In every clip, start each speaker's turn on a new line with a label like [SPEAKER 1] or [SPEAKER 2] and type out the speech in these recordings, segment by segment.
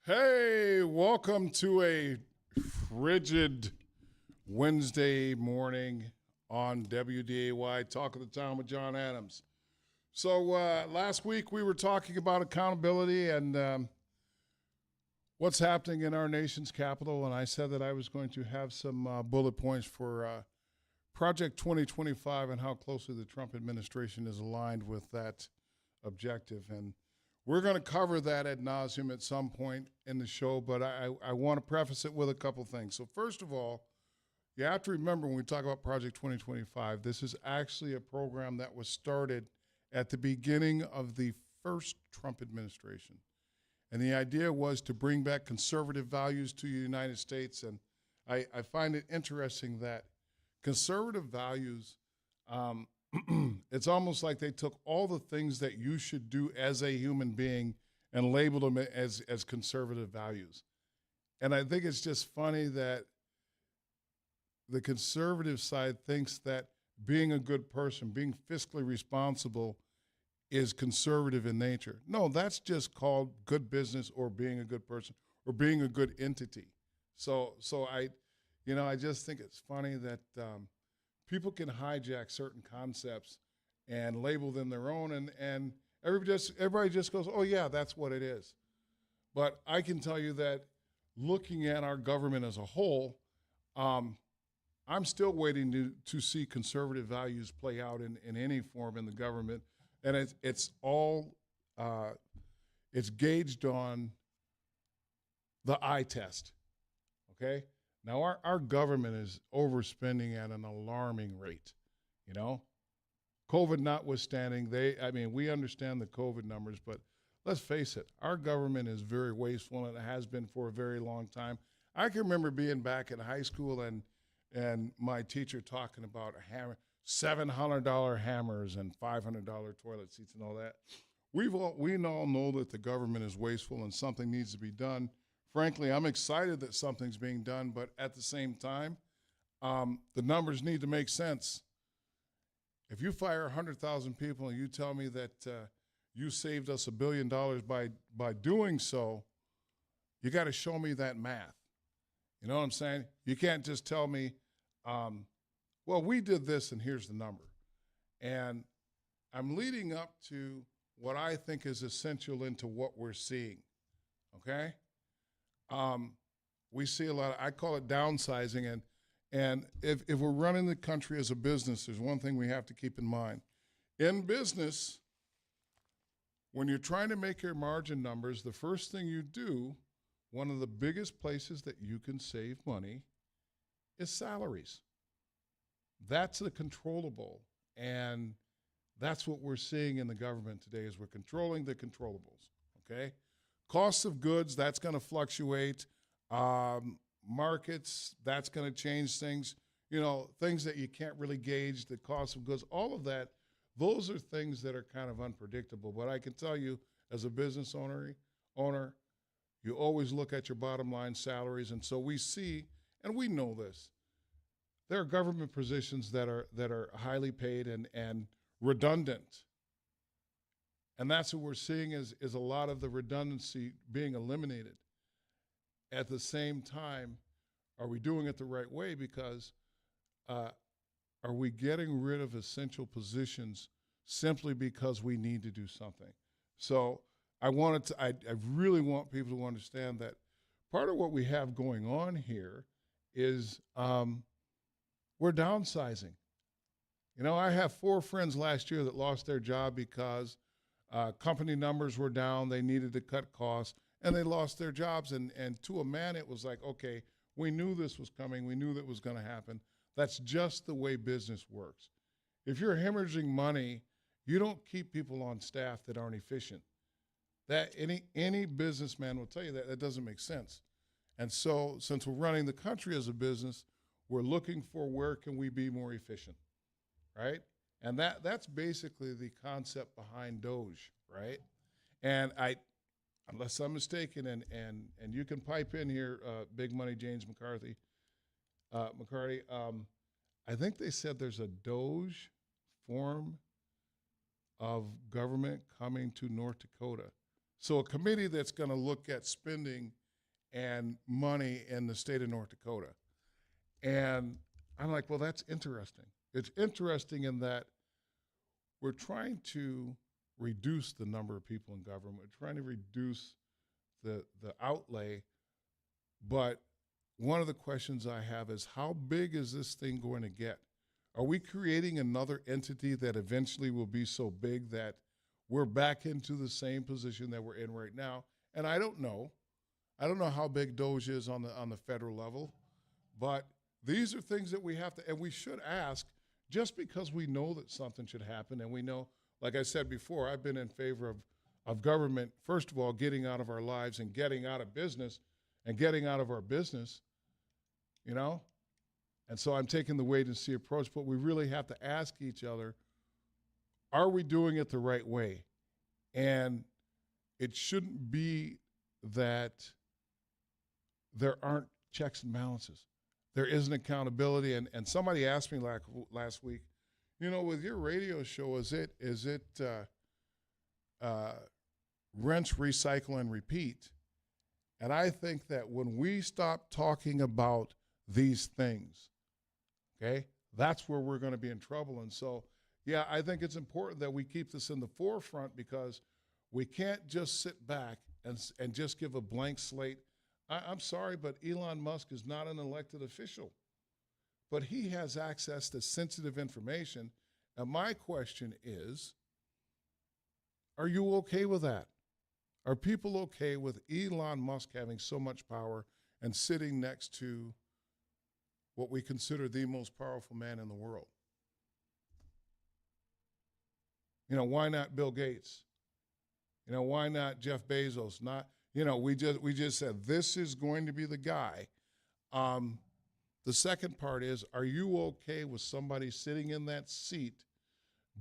[SPEAKER 1] Hey, welcome to a frigid Wednesday morning on WDAY Talk of the Town with Jon Adams. So last week we were talking about accountability and what's happening in our nation's capital, and I said that I was going to have some bullet points for Project 2025 and how closely the Trump administration is aligned with that objective. And we're going to cover that ad nauseum at some point in the show, but I want to preface it with a couple things. So first of all, you have to remember when we talk about Project 2025, this is actually a program that was started at the beginning of the first Trump administration. And the idea was to bring back conservative values to the United States. And I find it interesting that conservative values, it's almost like they took all the things that you should do as a human being and labeled them as conservative values. And I think it's just funny that the conservative side thinks that being a good person, being fiscally responsible is conservative in nature. No, that's just called good business or being a good person or being a good entity. So I just think it's funny that people can hijack certain concepts and label them their own, and everybody just goes, oh yeah, that's what it is. But I can tell you that looking at our government as a whole, I'm still waiting to see conservative values play out in any form in the government, and it's gauged on the eye test, okay? Now, our government is overspending at an alarming rate, you know? COVID notwithstanding, we understand the COVID numbers, but let's face it, our government is very wasteful, and it has been for a very long time. I can remember being back in high school and my teacher talking about $700 hammers and $500 toilet seats and all that. We all know that the government is wasteful and something needs to be done. Frankly, I'm excited that something's being done, but at the same time, the numbers need to make sense. If you fire 100,000 people and you tell me that you saved us $1 billion by doing so, you got to show me that math. You know what I'm saying? You can't just tell me, well, we did this and here's the number. And I'm leading up to what I think is essential into what we're seeing, okay? We see a lot of, I call it downsizing, and if we're running the country as a business, there's one thing we have to keep in mind. In business, when you're trying to make your margin numbers, the first thing you do, one of the biggest places that you can save money is salaries. That's the controllable, and that's what we're seeing in the government today is we're controlling the controllables, okay? Costs of goods, that's going to fluctuate. Markets, that's going to change things. You know, things that you can't really gauge, the cost of goods, all of that, those are things that are kind of unpredictable. But I can tell you, as a business owner, you always look at your bottom line salaries. And so we see, and we know this, there are government positions that are highly paid and redundant. And that's what we're seeing is a lot of the redundancy being eliminated. At the same time, are we doing it the right way? Because are we getting rid of essential positions simply because we need to do something? So I really want people to understand that part of what we have going on here is we're downsizing. You know, I have 4 friends last year that lost their job because company numbers were down, they needed to cut costs, and they lost their jobs. And to a man, it was like, okay, we knew this was coming. We knew that was going to happen. That's just the way business works. If you're hemorrhaging money, you don't keep people on staff that aren't efficient. That any businessman will tell you that doesn't make sense. And so since we're running the country as a business, we're looking for where can we be more efficient, right? And that's basically the concept behind Doge, right? And unless I'm mistaken, and you can pipe in here, Big Money James McCarthy, I think they said there's a Doge form of government coming to North Dakota. So a committee that's going to look at spending and money in the state of North Dakota. And I'm like, well, that's interesting. It's interesting in that we're trying to reduce the number of people in government. We're trying to reduce the outlay. But one of the questions I have is, how big is this thing going to get? Are we creating another entity that eventually will be so big that we're back into the same position that we're in right now? And I don't know. I don't know how big DOJ is on the federal level, but these are things that we have to, and we should ask, just because we know that something should happen, and we know, like I said before, I've been in favor of government, first of all, getting out of our lives and getting out of business and getting out of our business, you know? And so I'm taking the wait and see approach, but we really have to ask each other, are we doing it the right way? And it shouldn't be that there aren't checks and balances. There isn't accountability. And somebody asked me last week, you know, with your radio show, is it rinse, recycle, and repeat? And I think that when we stop talking about these things, okay, that's where we're going to be in trouble. And so, yeah, I think it's important that we keep this in the forefront, because we can't just sit back and just give a blank slate. I'm sorry, but Elon Musk is not an elected official. But he has access to sensitive information. And my question is, are you okay with that? Are people okay with Elon Musk having so much power and sitting next to what we consider the most powerful man in the world? You know, why not Bill Gates? You know, why not Jeff Bezos? Not, you know, we just said this is going to be the guy. The second part is, are you okay with somebody sitting in that seat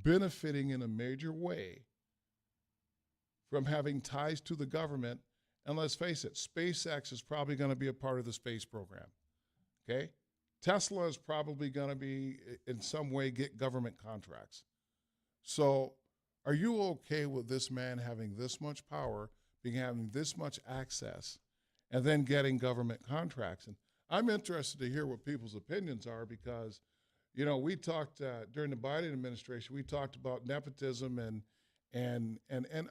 [SPEAKER 1] benefiting in a major way from having ties to the government? And let's face it, SpaceX is probably going to be a part of the space program, okay? Tesla is probably going to be, in some way, get government contracts. So are you okay with this man having this much power, having this much access, and then getting government contracts? And I'm interested to hear what people's opinions are, because, you know, we talked during the Biden administration, we talked about nepotism and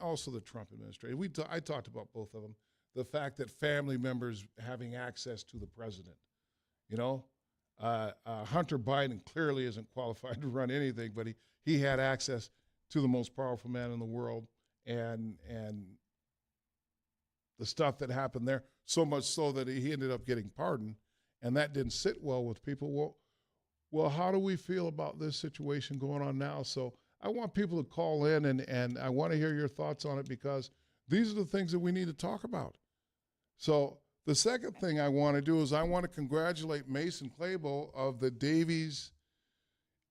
[SPEAKER 1] also the Trump administration. I talked about both of them. The fact that family members having access to the president, you know, Hunter Biden clearly isn't qualified to run anything, but he had access to the most powerful man in the world, and the stuff that happened there, so much so that he ended up getting pardoned, and that didn't sit well with people. Well, how do we feel about this situation going on now? So I want people to call in, and I want to hear your thoughts on it, because these are the things that we need to talk about. So the second thing I want to do is I want to congratulate Mason Claybo of the Davies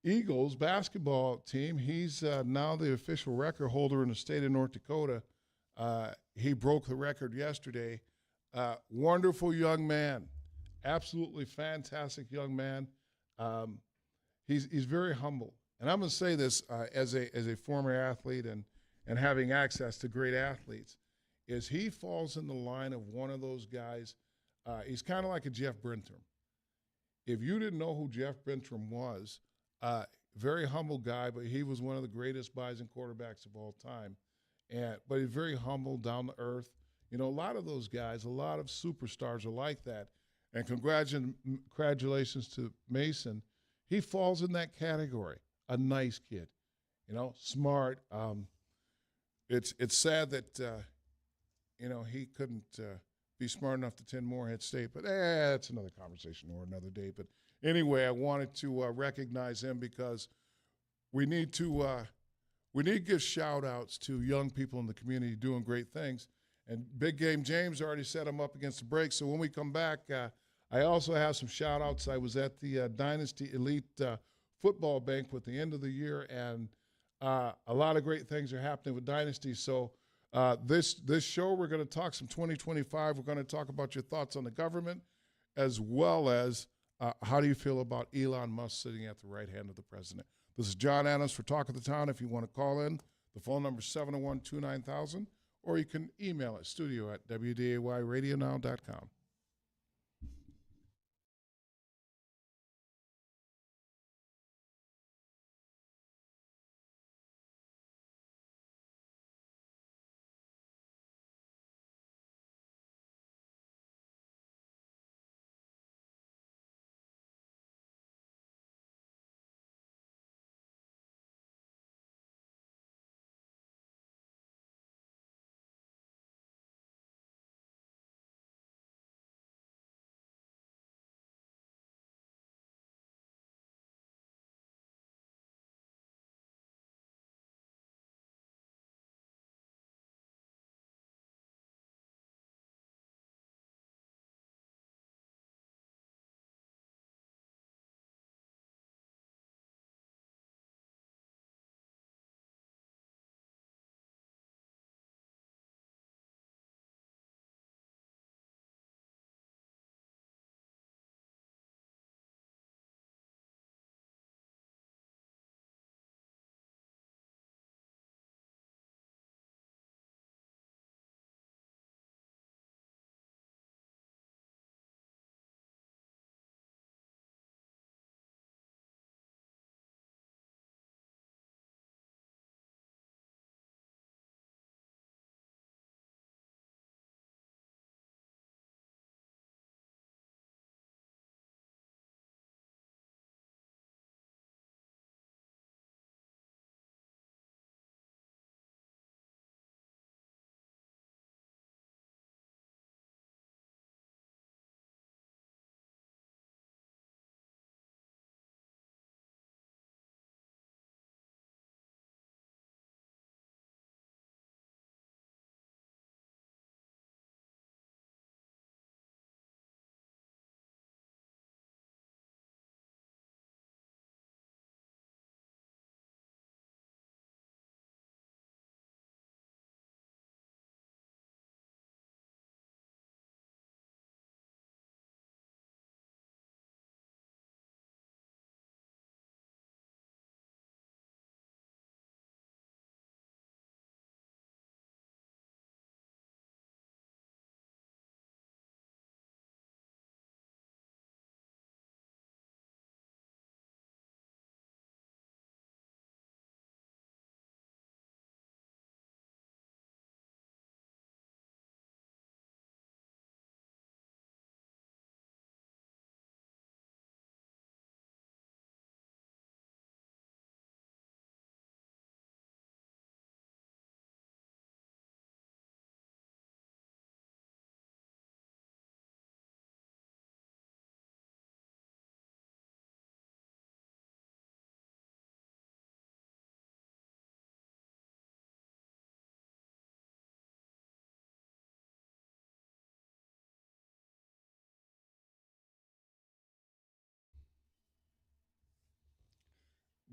[SPEAKER 1] Eagles basketball team. He's now the official record holder in the state of North Dakota. He broke the record yesterday. Wonderful young man, absolutely fantastic young man. He's very humble, and I'm going to say this as a former athlete and having access to great athletes, is he falls in the line of one of those guys. He's kind of like a Jeff Brentham. If you didn't know who Jeff Brentham was, very humble guy, but he was one of the greatest Bison quarterbacks of all time. But he's very humble, down to earth. You know, a lot of those guys, a lot of superstars are like that. And congratulations to Mason. He falls in that category. A nice kid, you know, smart. It's sad that you know, he couldn't be smart enough to attend Morehead State, but that's another conversation or another day. But anyway, I wanted to recognize him, because we need to give shout-outs to young people in the community doing great things. And Big Game James already set him up against the break. So when we come back, I also have some shout-outs. I was at the Dynasty Elite football banquet at the end of the year, and a lot of great things are happening with Dynasty. So this show, we're going to talk some 2025. We're going to talk about your thoughts on the government, as well as how do you feel about Elon Musk sitting at the right hand of the president. This is Jon Adams for Talk of the Town. If you want to call in, the phone number is 701-29,000, or you can email it, studio@wdayradionow.com.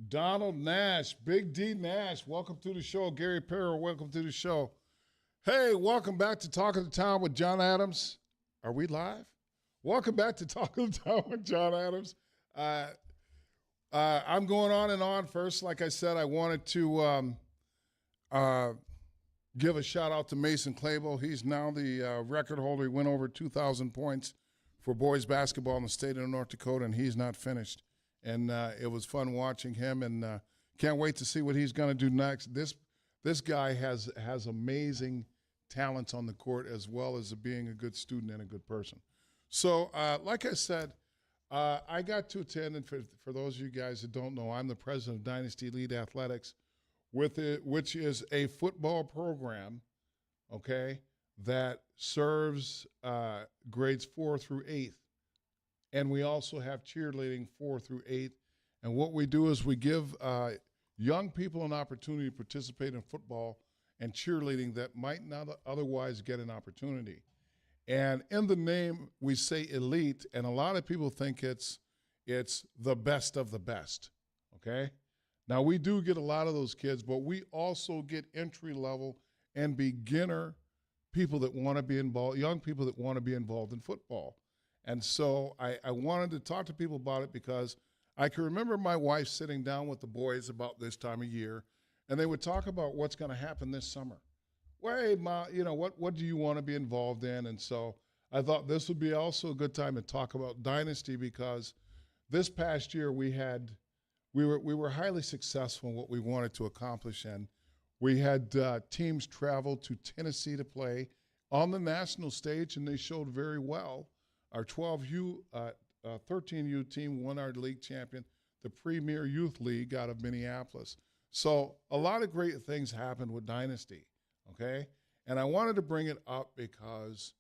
[SPEAKER 1] Donald Nash, Big D Nash, welcome to the show. Gary Perro, welcome to the show. Hey, welcome back to Talk of the Town with Jon Adams. Are we live? Welcome back to Talk of the Town with Jon Adams. I'm going on and on. First, like I said, I wanted to give a shout out to Mason Clabo. He's now the record holder. He went over 2,000 points for boys basketball in the state of North Dakota, and he's not finished. And it was fun watching him, and can't wait to see what he's going to do next. This guy has amazing talents on the court, as well as being a good student and a good person. So, like I said, I got to attend, and for those of you guys that don't know, I'm the president of Dynasty Elite Athletics, which is a football program, okay, that serves grades 4 through 8th. And we also have cheerleading 4 through 8. And what we do is we give young people an opportunity to participate in football and cheerleading that might not otherwise get an opportunity. And in the name, we say elite, and a lot of people think it's the best of the best, okay? Now, we do get a lot of those kids, but we also get entry-level and beginner people that want to be involved, young people that want to be involved in football. And so I wanted to talk to people about it because I can remember my wife sitting down with the boys about this time of year, and they would talk about what's going to happen this summer. well, hey, Ma, what do you want to be involved in? And so I thought this would be also a good time to talk about Dynasty because this past year we were highly successful in what we wanted to accomplish, and we had teams travel to Tennessee to play on the national stage, and they showed very well. Our 13U team won our league champion, the Premier Youth League out of Minneapolis. So a lot of great things happened with Dynasty, okay? And I wanted to bring it up because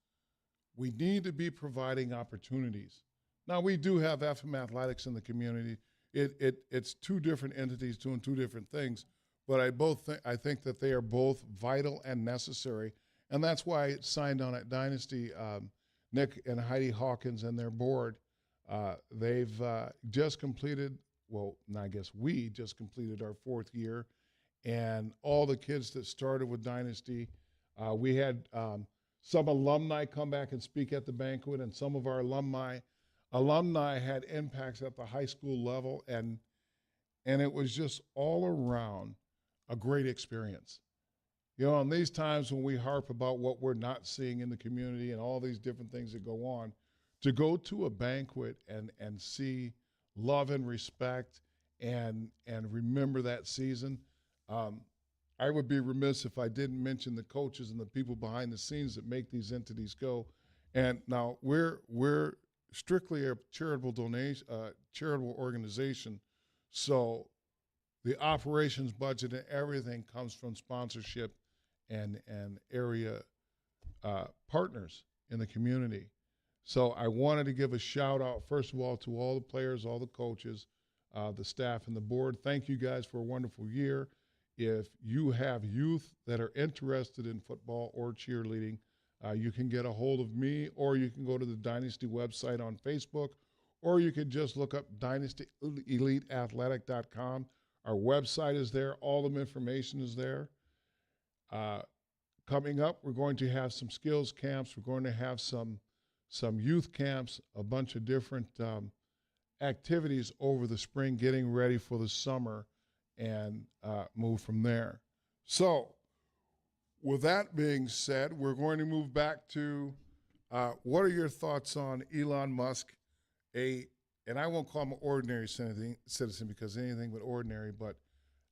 [SPEAKER 1] we need to be providing opportunities. Now, we do have FM Athletics in the community. It's two different entities doing two different things, but I think that they are both vital and necessary, and that's why it's signed on at Dynasty. Nick and Heidi Hawkins and their board, they've just completed, well, I guess we just completed our 4th year, and all the kids that started with Dynasty, we had some alumni come back and speak at the banquet, and some of our alumni had impacts at the high school level, and it was just all around a great experience. In these times when we harp about what we're not seeing in the community and all these different things that go on, to go to a banquet and see love and respect and remember that season, I would be remiss if I didn't mention the coaches and the people behind the scenes that make these entities go. And now we're strictly a charitable organization, so the operations budget and everything comes from sponsorship and area partners in the community. So I wanted to give a shout out, first of all, to all the players, all the coaches, the staff, and the board. Thank you guys for a wonderful year. If you have youth that are interested in football or cheerleading, you can get a hold of me, or you can go to the Dynasty website on Facebook, or you can just look up DynastyEliteAthletic.com. Our website is there. All the information is there. Coming up, we're going to have some skills camps. We're going to have some youth camps, a bunch of different activities over the spring, getting ready for the summer, and move from there. So with that being said, we're going to move back to what are your thoughts on Elon Musk, and I won't call him an ordinary citizen because anything but ordinary, but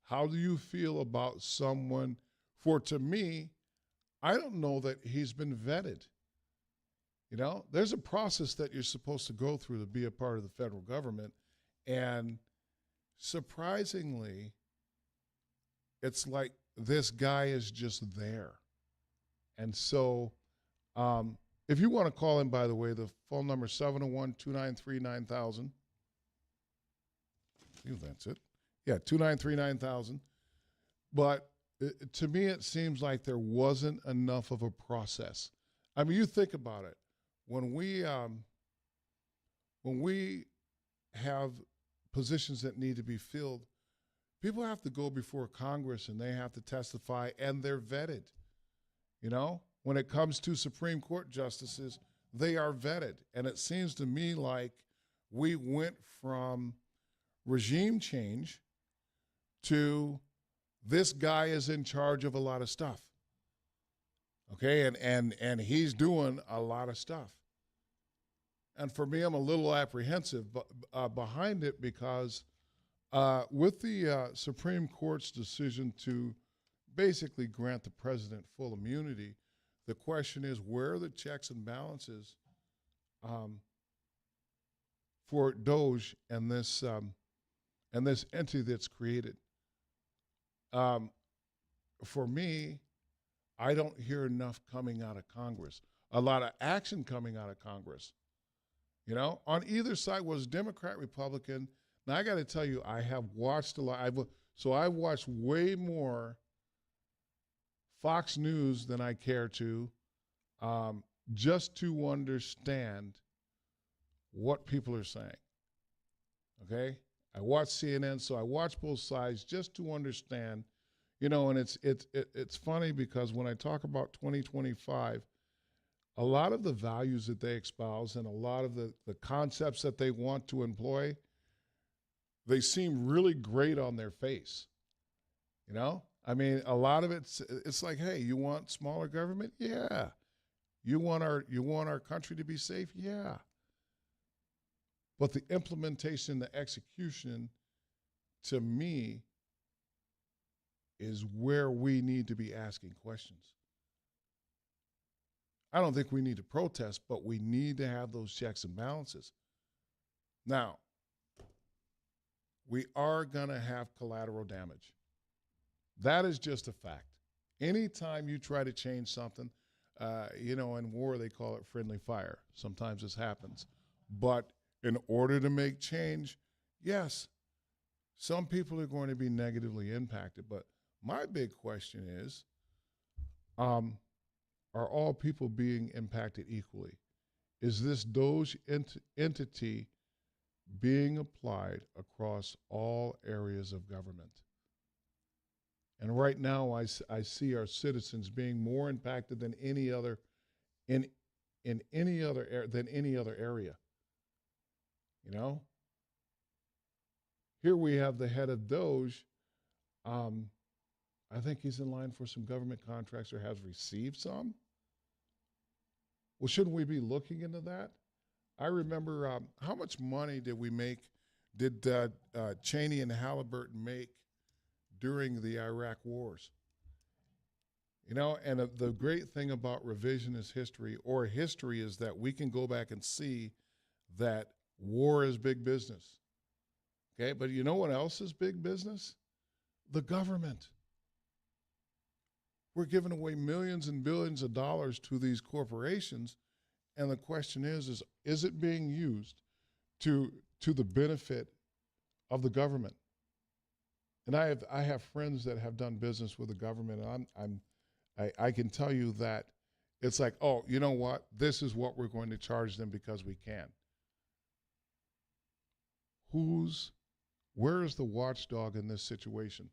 [SPEAKER 1] how do you feel about someone, to me, I don't know that he's been vetted. There's a process that you're supposed to go through to be a part of the federal government, and surprisingly, it's like this guy is just there. And so if you want to call in, by the way, the phone number is 701-293-9000. I think that's it. Yeah, 293-9000. But to me, it seems like there wasn't enough of a process. I mean, you think about it. When we have positions that need to be filled, people have to go before Congress and they have to testify, and they're vetted. When it comes to Supreme Court justices, they are vetted. And it seems to me like we went from regime change to this guy is in charge of a lot of stuff. Okay, and he's doing a lot of stuff. And for me, I'm a little apprehensive behind it because with the Supreme Court's decision to basically grant the president full immunity, the question is, where are the checks and balances for DOJ and this entity that's created? For me, I don't hear enough coming out of Congress, a lot of action coming out of Congress. On either side, was Democrat, Republican. Now, I got to tell you, I have watched a lot. I've watched way more Fox News than I care to, just to understand what people are saying. Okay? I watch CNN, so I watch both sides just to understand. And it's funny because when I talk about 2025, a lot of the values that they espouse and a lot of the concepts that they want to employ, they seem really great on their face. I mean, a lot of it's like, hey, you want smaller government? Yeah. You want our country to be safe? Yeah. But the implementation, the execution, to me, is where we need to be asking questions. I don't think we need to protest, but we need to have those checks and balances. Now, we are going to have collateral damage. That is just a fact. Anytime you try to change something, in war they call it friendly fire. Sometimes this happens. But in order to make change, yes, some people are going to be negatively impacted. But my big question is, are all people being impacted equally? Is this Doge entity being applied across all areas of government? And right now, I see our citizens being more impacted than any other in any other than any other area. You know, here we have the head of Doge. Um, I think he's in line for some government contracts or has received some. Well, shouldn't we be looking into that? I remember how much money did we make? Did Cheney and Halliburton make during the Iraq wars? And the great thing about revisionist history or history is that we can go back and see that war is big business. Okay, but you know what else is big business? The government. We're giving away millions and billions of dollars to these corporations, and the question is it being used to the benefit of the government? And I have friends that have done business with the government, and I can tell you that it's like, oh, you know what? This is what we're going to charge them because we can. Where is the watchdog in this situation?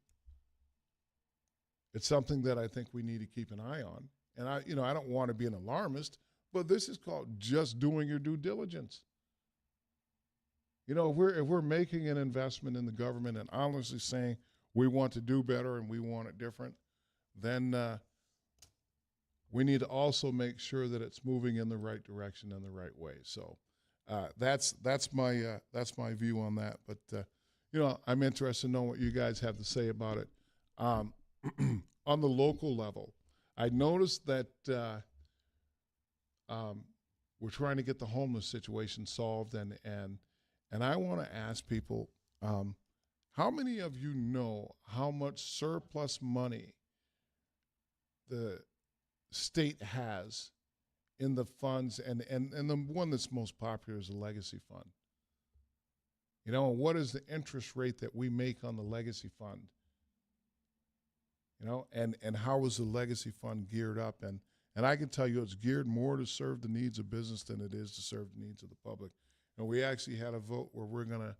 [SPEAKER 1] It's something that I think we need to keep an eye on. And I don't want to be an alarmist, but this is called just doing your due diligence. If we're making an investment in the government and honestly saying we want to do better and we want it different, then we need to also make sure that it's moving in the right direction and the right way. So that's my view on that. But I'm interested to know what you guys have to say about it. On the local level, I noticed that we're trying to get the homeless situation solved, and I want to ask people, how many of you know how much surplus money the state has in the funds, and the one that's most popular is the legacy fund? What is the interest rate that we make on the legacy fund? And how is the legacy fund geared up? And I can tell you it's geared more to serve the needs of business than it is to serve the needs of the public. And we actually had a vote where we're going to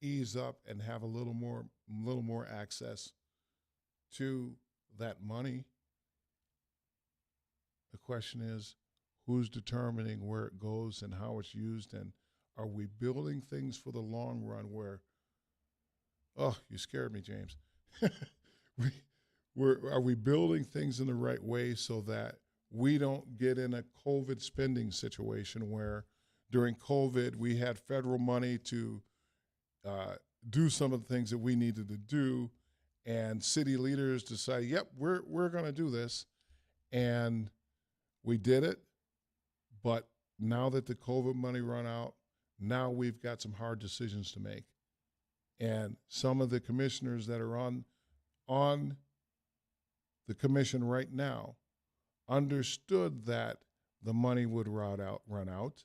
[SPEAKER 1] ease up and have a little more access to that money. The question is, who's determining where it goes and how it's used, and are we building things for the long run where, oh, you scared me, James. Are we building things in the right way so that we don't get in a COVID spending situation where during COVID we had federal money to do some of the things that we needed to do, and city leaders decided, yep, we're going to do this, and we did it, but now that the COVID money run out, now we've got some hard decisions to make. And some of the commissioners that are on the commission right now understood that the money would run out.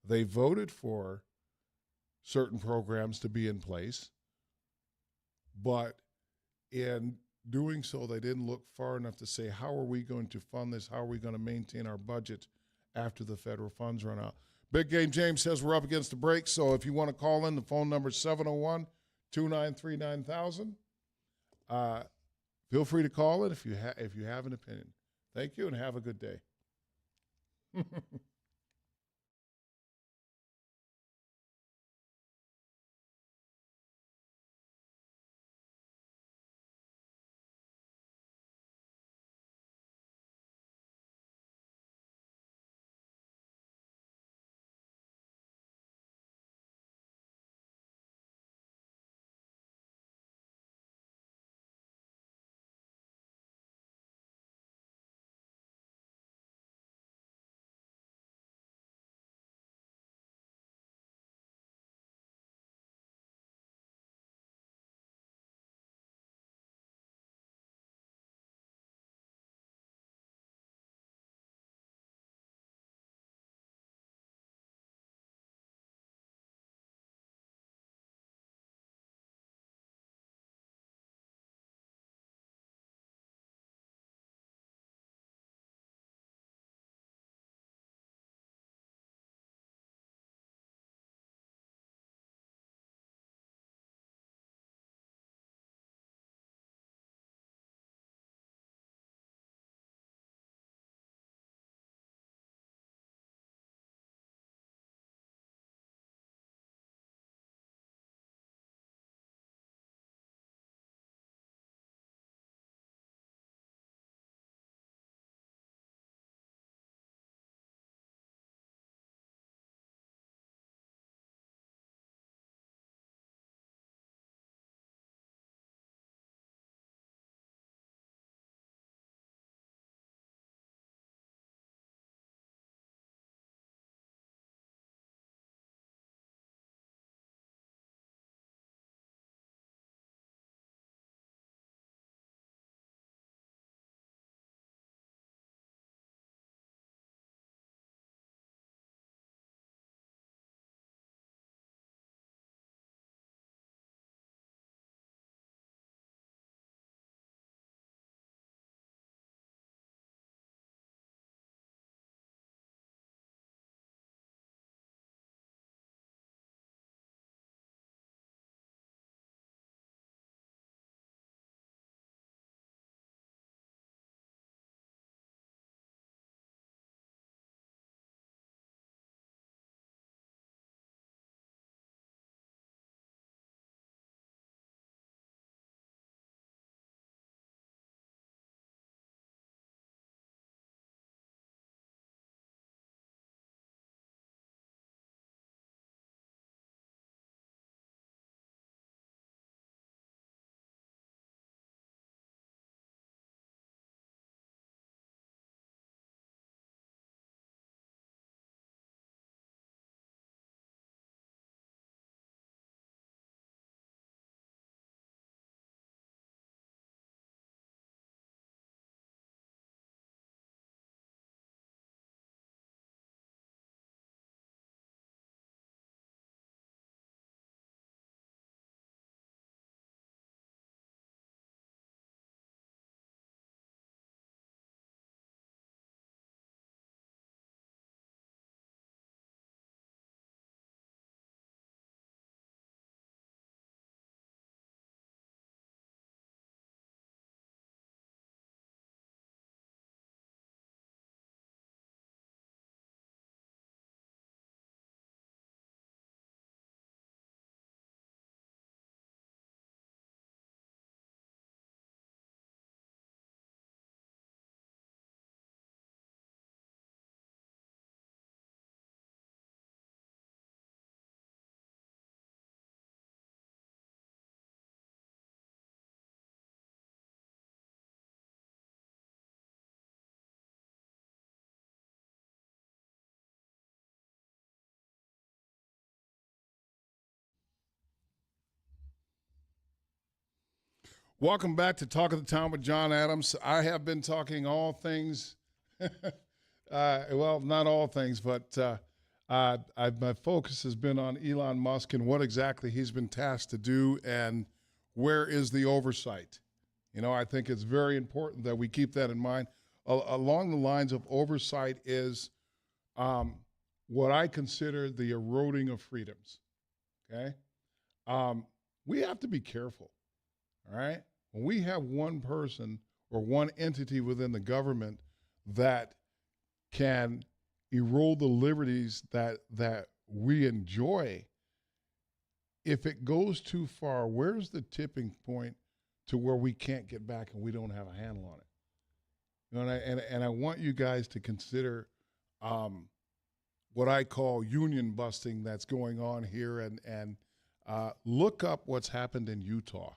[SPEAKER 1] They voted for certain programs to be in place, but in doing so, they didn't look far enough to say, how are we going to fund this? How are we going to maintain our budget after the federal funds run out? Big Game James says we're up against the break, so if you want to call in, the phone number is 701-293-9000. Feel free to call it if you have an opinion. Thank you, and have a good day. Welcome back to Talk of the Town with Jon Adams. I have been talking all things, well, not all things, but my focus has been on Elon Musk and what exactly he's been tasked to do and where is the oversight. You know, I think it's very important that we keep that in mind. Along the lines of oversight is what I consider the eroding of freedoms, okay? We have to be careful, all right? When we have one person or one entity within the government that can erode the liberties that we enjoy, if it goes too far, where's the tipping point to where we can't get back and we don't have a handle on it? You know, and I want you guys to consider what I call union busting that's going on here, and look up what's happened in Utah.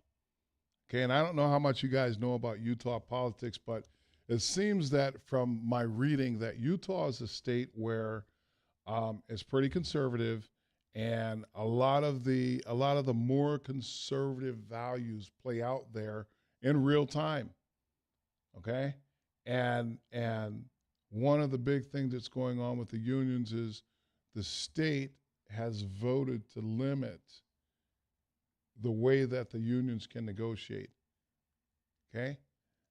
[SPEAKER 1] Okay, and I don't know how much you guys know about Utah politics, but it seems that from my reading that Utah is a state where it's pretty conservative, and a lot of the more conservative values play out there in real time. Okay, and one of the big things that's going on with the unions is the state has voted to limit the way that the unions can negotiate. Okay?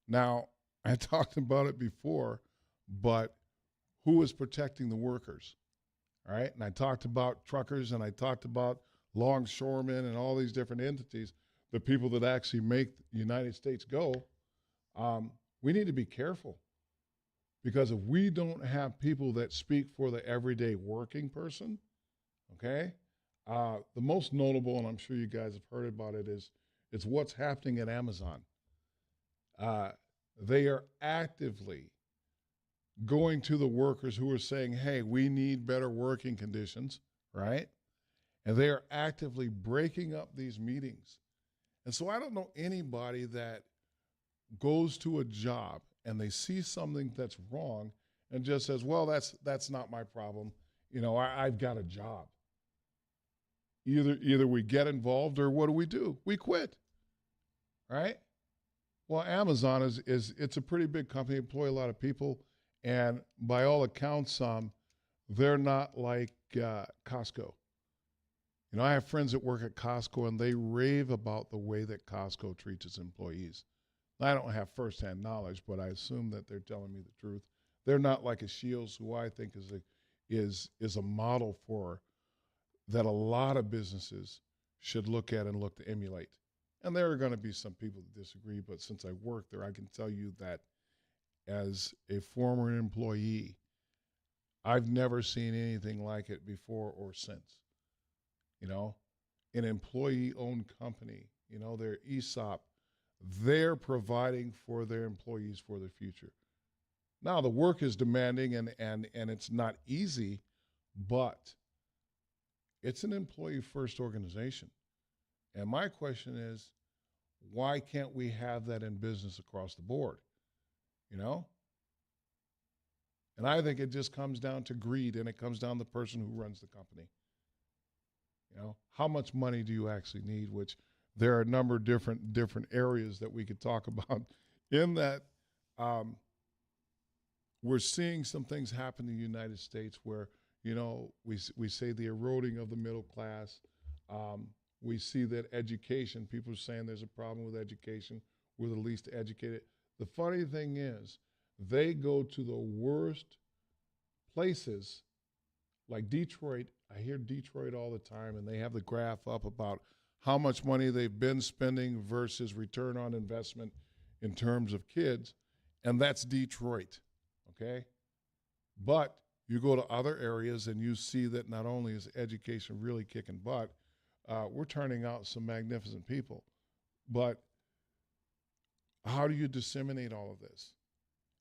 [SPEAKER 1] Now, I talked about it before, but who is protecting the workers? All right? And I talked about truckers, and I talked about longshoremen and all these different entities, the people that actually make the United States go. We need to be careful, because if we don't have people that speak for the everyday working person, okay, the most notable, and I'm sure you guys have heard about it, is what's happening at Amazon. They are actively going to the workers who are saying, hey, we need better working conditions, right? And they are actively breaking up these meetings. And so I don't know anybody that goes to a job and they see something that's wrong and just says, well, that's not my problem. You know, I've got a job. Either we get involved, or what do? We quit, right? Well, Amazon it's a pretty big company, employ a lot of people, and by all accounts, they're not like Costco. You know, I have friends that work at Costco, and they rave about the way that Costco treats its employees. I don't have firsthand knowledge, but I assume that they're telling me the truth. They're not like a Shields, who I think is a model for that a lot of businesses should look at and look to emulate. And there are going to be some people that disagree, but since I work there, I can tell you that as a former employee, I've never seen anything like it before or since. You know, an employee-owned company, you know, their ESOP, they're providing for their employees for the future. Now, the work is demanding and it's not easy, but it's an employee-first organization. And my question is, why can't we have that in business across the board? You know? And I think it just comes down to greed, and it comes down to the person who runs the company. You know, how much money do you actually need? Which there are a number of different areas that we could talk about. In that, we're seeing some things happen in the United States where, you know, we say the eroding of the middle class. We see that education, people are saying there's a problem with education. We're the least educated. The funny thing is, they go to the worst places, like Detroit. I hear Detroit all the time, and they have the graph up about how much money they've been spending versus return on investment in terms of kids, and that's Detroit, okay? But you go to other areas and you see that not only is education really kicking butt, we're turning out some magnificent people. But how do you disseminate all of this?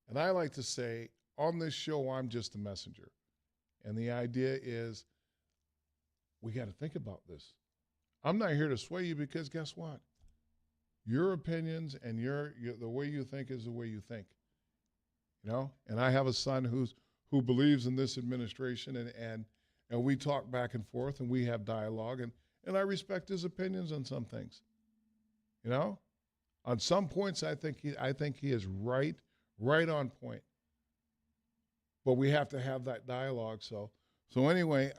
[SPEAKER 1] And I like to say, on this show, I'm just a messenger. And the idea is, we got to think about this. I'm not here to sway you, because guess what? Your opinions and the way you think is the way you think. You know? And I have a son who believes in this administration, and we talk back and forth, and we have dialogue, and I respect his opinions on some things. You know? On some points, I think he is right on point. But we have to have that dialogue. So anyway,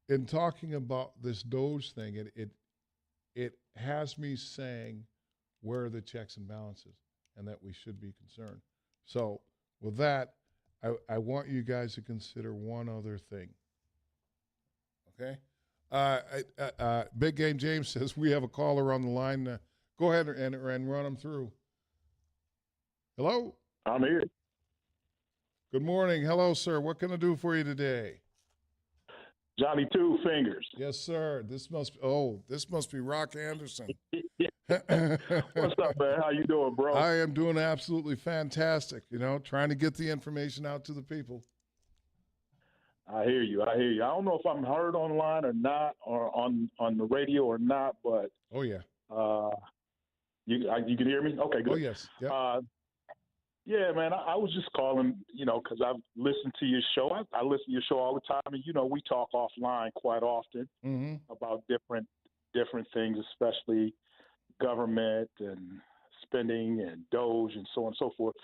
[SPEAKER 1] in talking about this Doge thing, it has me saying where are the checks and balances, and that we should be concerned. So with that, I want you guys to consider one other thing. Okay. Big Game James says we have a caller on the line. Go ahead and run them through. Hello?
[SPEAKER 2] I'm here.
[SPEAKER 1] Good morning. Hello, sir. What can I do for you today?
[SPEAKER 2] Johnny Two Fingers.
[SPEAKER 1] Yes, sir. This must be Rock Anderson.
[SPEAKER 2] What's up, man? How you doing, bro?
[SPEAKER 1] I am doing absolutely fantastic. Trying to get the information out to the people.
[SPEAKER 2] I hear you. I don't know if I'm heard online or not, or on the radio or not, but
[SPEAKER 1] oh yeah,
[SPEAKER 2] you can hear me. Okay, good.
[SPEAKER 1] Oh yes, yeah.
[SPEAKER 2] Yeah, man. I was just calling, because I've listened to your show. I listen to your show all the time, and we talk offline quite often about different things, especially government and spending and Doge and so on and so forth.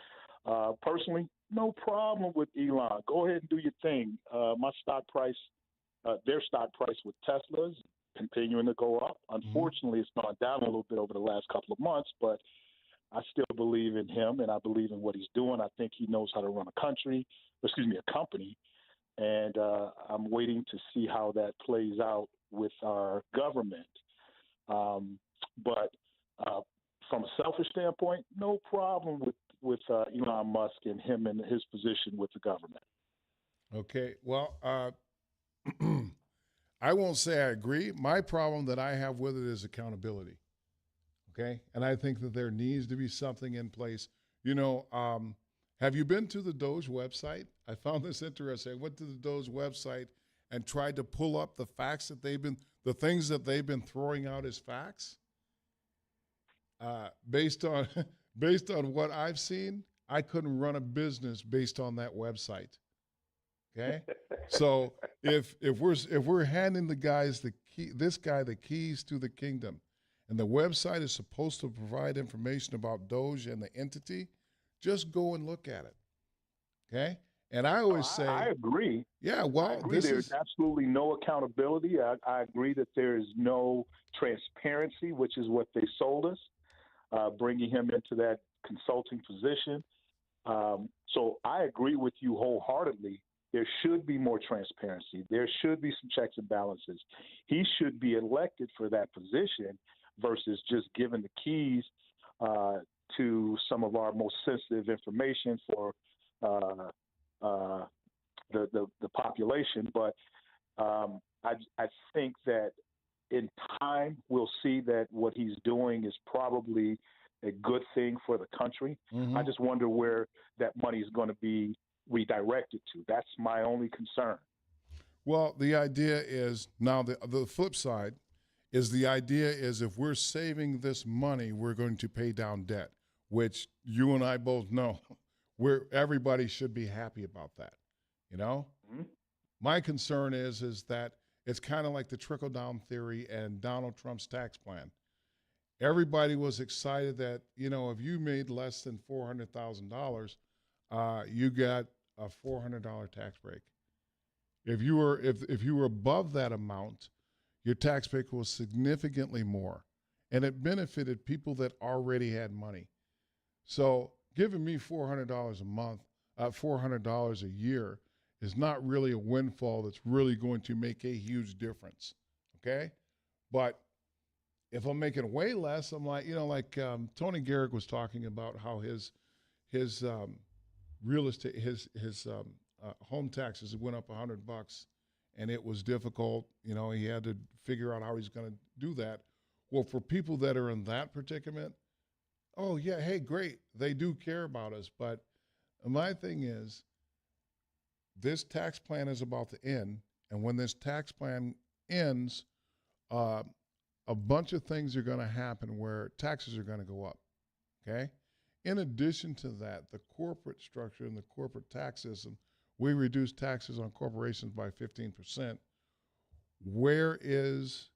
[SPEAKER 2] Personally, no problem with Elon. Go ahead and do your thing. My stock price, their stock price with Tesla is continuing to go up. Unfortunately, it's gone down a little bit over the last couple of months, but I still believe in him, and I believe in what he's doing. I think he knows how to run a company, and I'm waiting to see how that plays out with our government. But from a selfish standpoint, no problem with Elon Musk and him and his position with the government.
[SPEAKER 1] Okay. Well, I won't say I agree. My problem that I have with it is accountability. Okay. And I think that there needs to be something in place. Have you been to the Doge website? I found this interesting. I went to the Doge website and tried to pull up the facts that the things that they've been throwing out as facts. Based on what I've seen, I couldn't run a business based on that website. Okay, so if we're handing this guy the keys to the kingdom, and the website is supposed to provide information about Doge and the entity, just go and look at it. Okay, and I always say
[SPEAKER 2] I agree.
[SPEAKER 1] Yeah, well,
[SPEAKER 2] I agree. There's absolutely no accountability. I agree that there is no transparency, which is what they sold us. Bringing him into that consulting position. So I agree with you wholeheartedly. There should be more transparency. There should be some checks and balances. He should be elected for that position versus just giving the keys to some of our most sensitive information for the population. But I think that in time, we'll see that what he's doing is probably a good thing for the country. I just wonder where that money is going to be redirected to. That's my only concern.
[SPEAKER 1] Well, the idea is now the flip side is the idea is if we're saving this money, we're going to pay down debt, which you and I both know everybody should be happy about that. My concern is that it's kind of like the trickle-down theory and Donald Trump's tax plan. Everybody was excited that, if you made less than $400,000, you got a $400 tax break. If you were above that amount, your tax break was significantly more, and it benefited people that already had money. So giving me $400 a month, $400 a year is not really a windfall that's really going to make a huge difference, okay? But if I'm making way less, I'm like, Tony Garrick was talking about how his real estate, his home taxes went up $100, and it was difficult. He had to figure out how he's going to do that. Well, for people that are in that predicament, oh yeah, hey, great, they do care about us. But my thing is, this tax plan is about to end, and when this tax plan ends, a bunch of things are going to happen where taxes are going to go up, okay? In addition to that, the corporate structure and the corporate tax system, we reduced taxes on corporations by 15%. Where is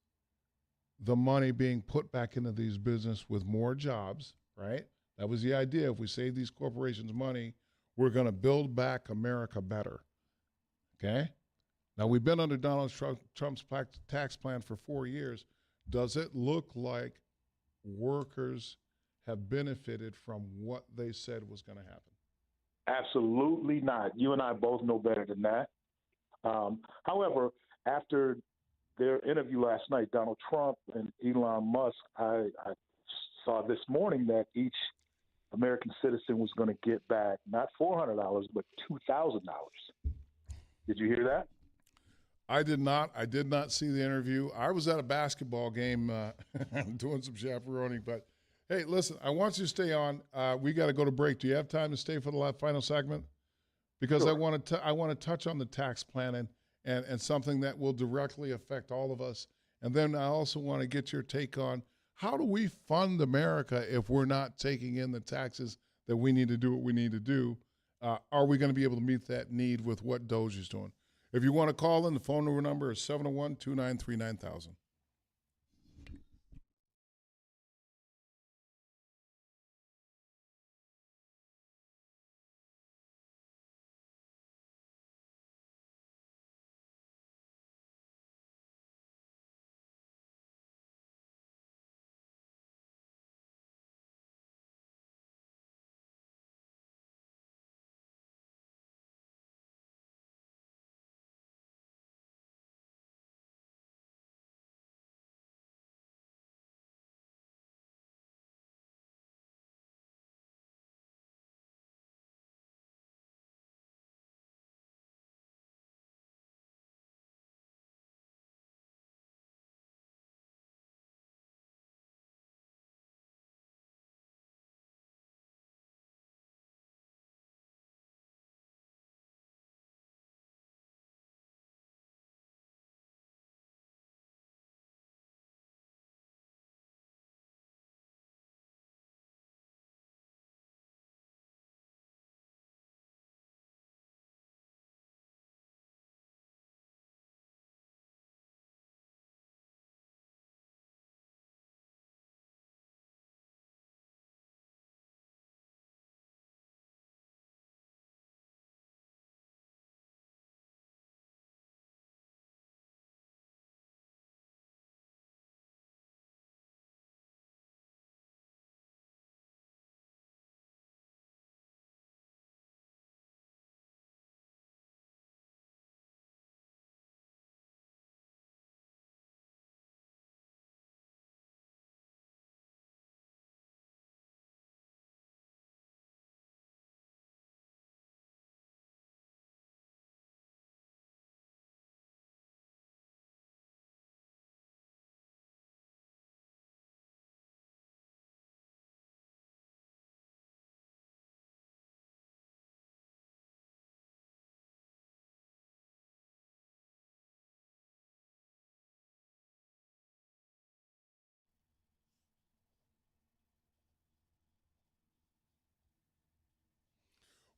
[SPEAKER 1] the money being put back into these business with more jobs, right? That was the idea. If we save these corporations money, we're going to build back America better. Okay? Now, we've been under Donald Trump's tax plan for 4 years. Does it look like workers have benefited from what they said was going to happen?
[SPEAKER 2] Absolutely not. You and I both know better than that. However, after their interview last night, Donald Trump and Elon Musk, I saw this morning that each American citizen was going to get back not $400, but $2,000. Did you hear that?
[SPEAKER 1] I did not. I did not see the interview. I was at a basketball game doing some chaperoning. But, hey, listen, I want you to stay on. We got to go to break. Do you have time to stay for the final segment? Because
[SPEAKER 2] sure.
[SPEAKER 1] I want to touch on the tax plan and something that will directly affect all of us. And then I also want to get your take on how do we fund America if we're not taking in the taxes that we need to do what we need to do? Are we going to be able to meet that need with what Doge is doing? If you want to call in, the phone number is 701-293-9000.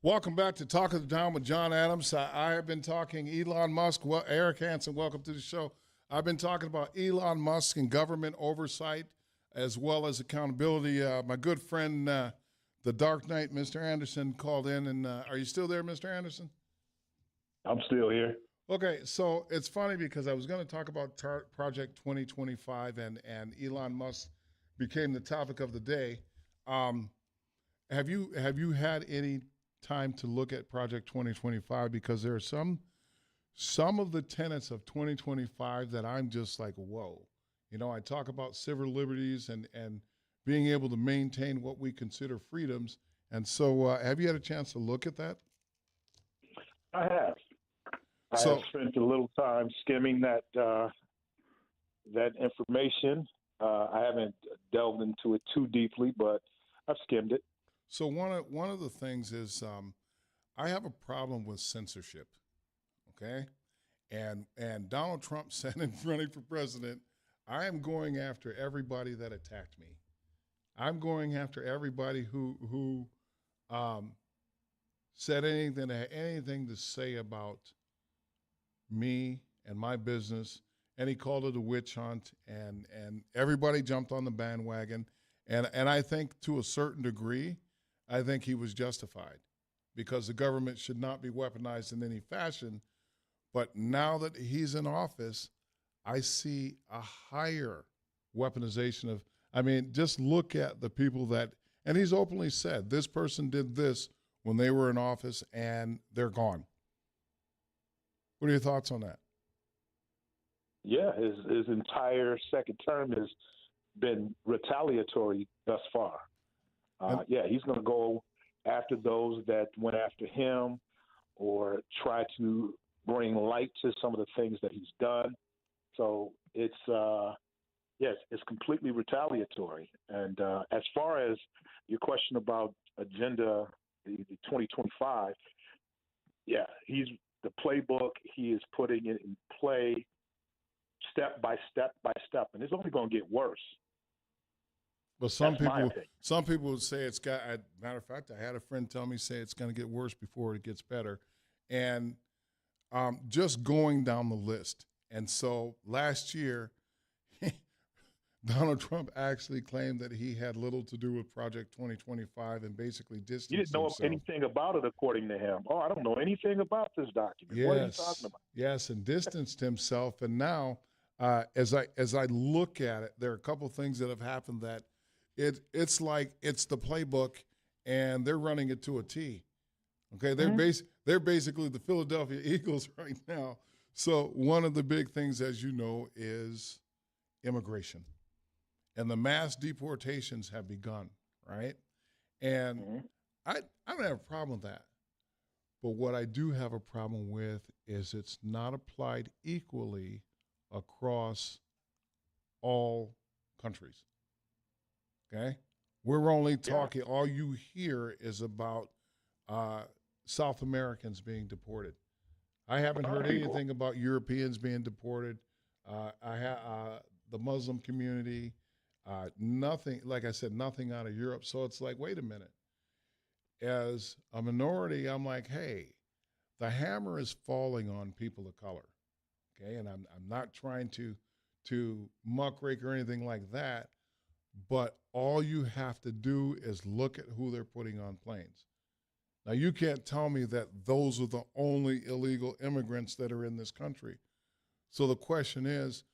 [SPEAKER 1] Welcome back to Talk of the Town with Jon Adams. I have been talking Elon Musk. Well, Eric Hansen, welcome to the show. I've been talking about Elon Musk and government oversight as well as accountability. My good friend, the Dark Knight, Mr. Anderson, called in. And are you still there, Mr. Anderson?
[SPEAKER 2] I'm still here.
[SPEAKER 1] Okay, so it's funny because I was going to talk about Project 2025 and Elon Musk became the topic of the day. Have you had any time to look at Project 2025? Because there are some of the tenets of 2025 that I'm just like, whoa. You know, I talk about civil liberties and being able to maintain what we consider freedoms. And so have you had a chance to look at that?
[SPEAKER 2] I have. I have spent a little time skimming that information. I haven't delved into it too deeply, but I've skimmed it.
[SPEAKER 1] So one of the things is I have a problem with censorship, okay? And Donald Trump said in running for president, I am going after everybody that attacked me. I'm going after everybody who said anything that had anything to say about me and my business. and he called it a witch hunt, and everybody jumped on the bandwagon, and I think to a certain degree, I think he was justified because the government should not be weaponized in any fashion. But now that he's in office, I see a higher weaponization of. I mean, just look at the people that, and he's openly said this person did this when they were in office, and they're gone. What are your thoughts on that?
[SPEAKER 2] Yeah, his entire second term has been retaliatory thus far. Yeah, he's going to go after those that went after him or try to bring light to some of the things that he's done. So it's yes, it's completely retaliatory. And as far as your question about agenda, the 2025, yeah, he's the playbook. He is putting it in play step by step by step, and it's only going to get worse.
[SPEAKER 1] Well, some people would say it's got. Matter of fact, I had a friend tell me say it's going to get worse before it gets better, and just going down the list. And so last year, Donald Trump actually claimed that he had little to do with Project 2025 and basically distanced himself.
[SPEAKER 2] You didn't know anything about it, according to him. Oh, I don't know anything about this document.
[SPEAKER 1] Yes,
[SPEAKER 2] what are you talking about?
[SPEAKER 1] Yes, and distanced himself. And now, as I look at it, there are a couple things that have happened that it's like it's the playbook, and they're running it to a T. Okay, they're basically the Philadelphia Eagles right now. So one of the big things, as you know, is immigration. And the mass deportations have begun, right? And I don't have a problem with that. But what I do have a problem with is it's not applied equally across all countries, okay? We're only talking, all you hear is about South Americans being deported. I haven't heard anything about Europeans being deported. The Muslim community, nothing, like I said, nothing out of Europe. So it's like, wait a minute. As a minority, I'm like, hey, the hammer is falling on people of color, okay? And I'm not trying to muckrake or anything like that, but all you have to do is look at who they're putting on planes. Now, you can't tell me that those are the only illegal immigrants that are in this country. So the question is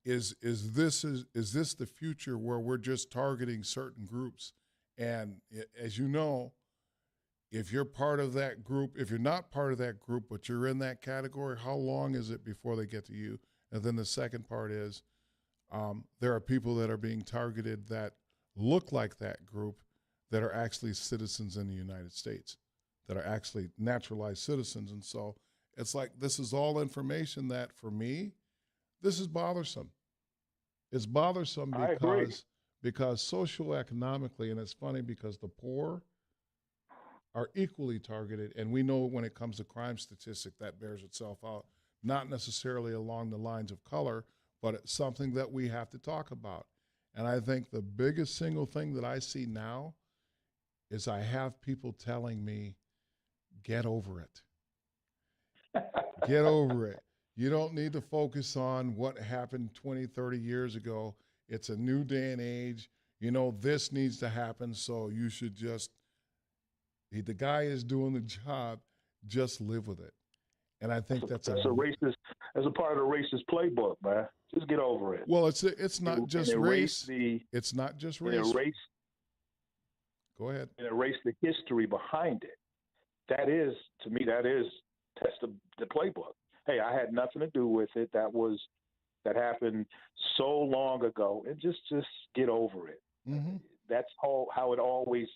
[SPEAKER 1] this the future where we're just targeting certain groups? And as you know, if you're part of that group, if you're not part of that group, but you're in that category, how long is it before they get to you? And then the second part is there are people that are being targeted that look like that group that are actually citizens in the United States, that are actually naturalized citizens. And so it's like this is all information that, for me, this is bothersome. It's bothersome because socioeconomically, and it's funny because the poor are equally targeted, and we know when it comes to crime statistic that bears itself out, not necessarily along the lines of color, but it's something that we have to talk about. And I think the biggest single thing that I see now is I have people telling me, get over it. Get over it. You don't need to focus on what happened 20, 30 years ago. It's a new day and age. You know, this needs to happen, so you should just, the guy is doing the job, just live with it. And I think that's a
[SPEAKER 2] racist, as a part of the racist playbook, man. Just get over it.
[SPEAKER 1] Well, it's not just race. It's not just race. Go ahead.
[SPEAKER 2] And erase the history behind it. That is, to me, that's the playbook. Hey, I had nothing to do with it. That happened so long ago, and just get over it.
[SPEAKER 1] Mm-hmm.
[SPEAKER 2] That's how it always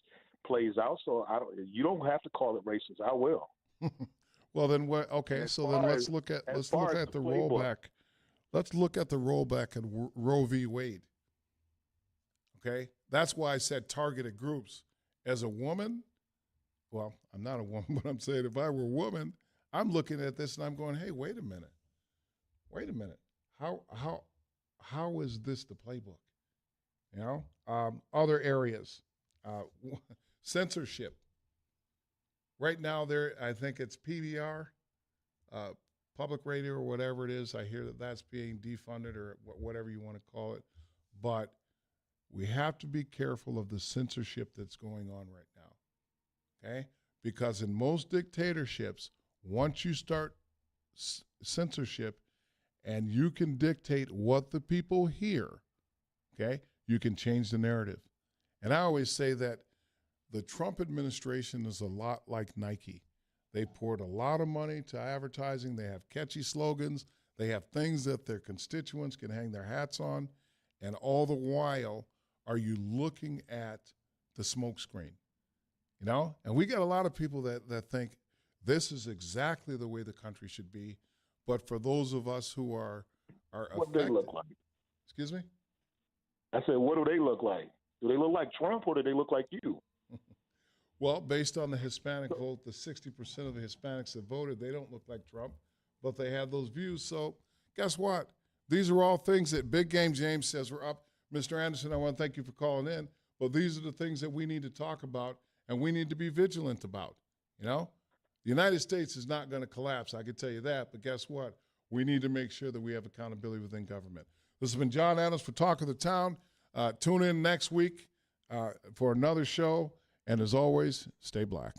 [SPEAKER 2] plays out. So you don't have to call it racist. I will.
[SPEAKER 1] Well, then what? Okay, so then let's look at the rollback. Let's look at the rollback in Roe v. Wade. Okay, that's why I said targeted groups. As a woman, well, I'm not a woman, but I'm saying if I were a woman, I'm looking at this and I'm going, hey, wait a minute. How is this the playbook? You know, other areas, censorship. Right now, I think it's PBR, public radio or whatever it is. I hear that that's being defunded or whatever you want to call it. But we have to be careful of the censorship that's going on right now, okay? Because in most dictatorships, once you start censorship and you can dictate what the people hear, okay, you can change the narrative. And I always say that the Trump administration is a lot like Nike. They poured a lot of money to advertising. They have catchy slogans. They have things that their constituents can hang their hats on. And all the while, are you looking at the smoke screen? You know? And we got a lot of people that think this is exactly the way the country should be. But for those of us who are
[SPEAKER 2] what
[SPEAKER 1] affected,
[SPEAKER 2] do they look like?
[SPEAKER 1] Excuse me?
[SPEAKER 2] I said, what do they look like? Do they look like Trump or do they look like you?
[SPEAKER 1] Well, based on the Hispanic vote, the 60% of the Hispanics that voted, they don't look like Trump, but they have those views. So guess what? These are all things that Big Game James says we're up. Mr. Anderson, I want to thank you for calling in, but these are the things that we need to talk about and we need to be vigilant about. You know, the United States is not going to collapse, I can tell you that, but guess what? We need to make sure that we have accountability within government. This has been Jon Adams for Talk of the Town. Tune in next week for another show. And as always, stay black.